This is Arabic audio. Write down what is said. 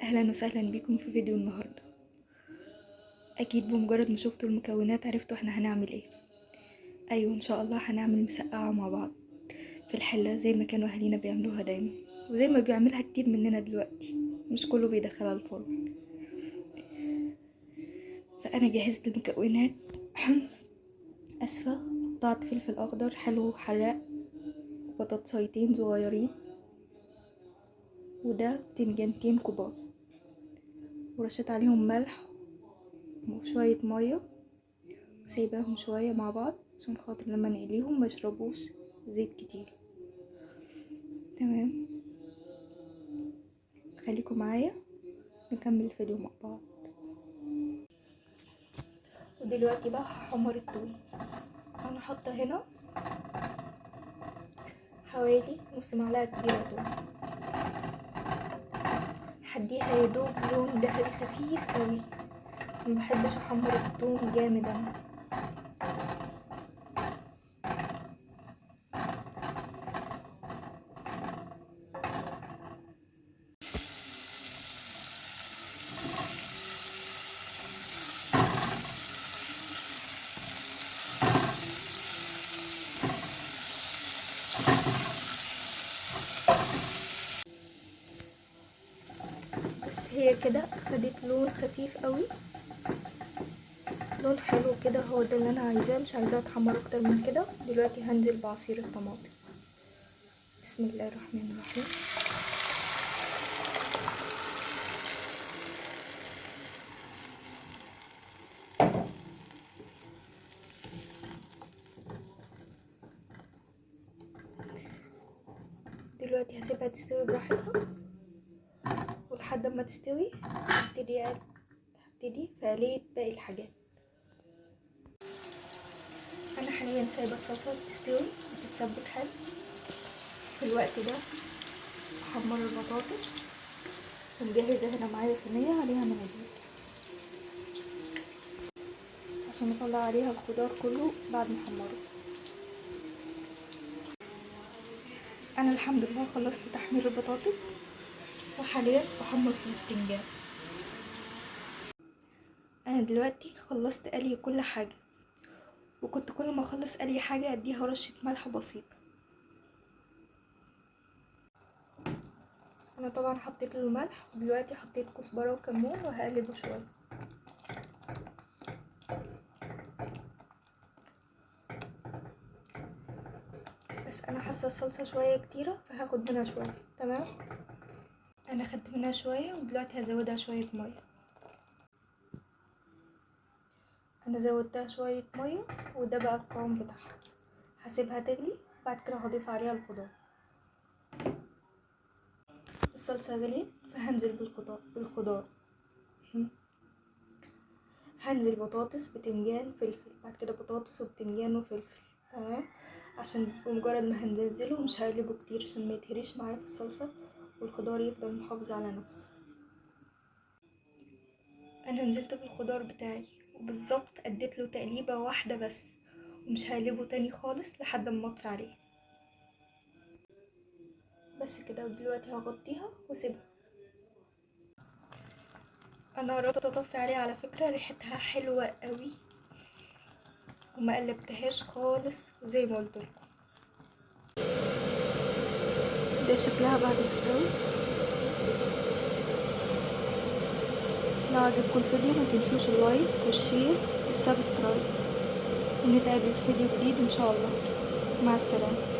اهلا وسهلا بيكم في فيديو النهارده. اكيد بمجرد ما شفتوا المكونات عرفتوا احنا هنعمل ايه. ايوه ان شاء الله هنعمل مسقعه مع بعض في الحله زي ما كانوا اهالينا بيعملوها دايما، وزي ما بيعملها كتير مننا دلوقتي، مش كله بيدخلها الفرن. فانا جهزت المكونات. اسفه، قطعت فلفل اخضر حلو وحراق، وبطاطسيتين صغيرين، وده بتنجانتين كبار، ورشيت عليهم ملح وشويه ميه، سايباهم شويه مع بعض عشان خاطر لما نقليهم ما يشربوش زيت كتير. تمام، خليكم معايا نكمل الفيديو مع بعض. ودلوقتي بقى هحمر التوم. انا حاطه هنا حوالي نص معلقه كبيره توم، هديها يدوب لون ذهبي خفيف قوي، مبحبش احمر التوم جامد انا. بس هي كده خدت لون خفيف قوي، لون حلو كده، هو ده اللي انا عايزاه، مش عايزاه اتحمر اكتر من كده. دلوقتي هنزل بعصير الطماطم. بسم الله الرحمن الرحيم. دلوقتي هسيبها تستوي براحتها، ولحد ما تستوي هبتدي في آلية باقي الحاجات. انا حاليا سايبه الصلصه تستوي وتتسبك حلو. في الوقت ده احمر البطاطس، ومجهزه هنا معايا صينيه عليها مناديل عشان اطلع عليها الخضار كله بعد ما احمره. انا الحمد لله خلصت تحمير البطاطس، وحاليا بحمر في البتنجان. انا دلوقتي خلصت قلي كل حاجه، وكنت كل ما اخلص قلي حاجه اديها رشه ملح بسيطه. انا طبعا حطيت له الملح، ودلوقتي حطيت كزبره وكمون وهقلبه شويه. بس انا حاسه الصلصه شويه كتيره فهاخد منها شويه. تمام، انا خدت منها شويه ودلوقتي هزودها شويه ميه. انا زودتها شويه ميه، وده بقى القوام بتاعها. هسيبها تغلي، بعد كده هضيف عليها الخضار. الصلصه غليت فهنزل بالخضار. هنزل بطاطس بتنجان فلفل، بعد كده بطاطس وبتنجان وفلفل. تمام، عشان بمجرد ما هنزله مش هقلبه كتير عشان ما يتهريش معايا في الصلصه، والخضار يفضل محافظ على نفسه. انا نزلت بالخضار بتاعي وبالظبط اديت له تقليبه واحده بس، ومش هقلبه تاني خالص لحد ما اطفي عليه. بس كده، ودلوقتي هغطيها واسيبها. انا قررت اطفي عليها على فكره، ريحتها حلوه قوي وما قلبتهاش خالص زي ما قلت لكم. ده شكلها بعد ما استوت. لو عجبكم الفيديو ما تنسوش اللايك والشير والسبسكرايب، ونتقابل في فيديو جديد ان شاء الله. مع السلامه.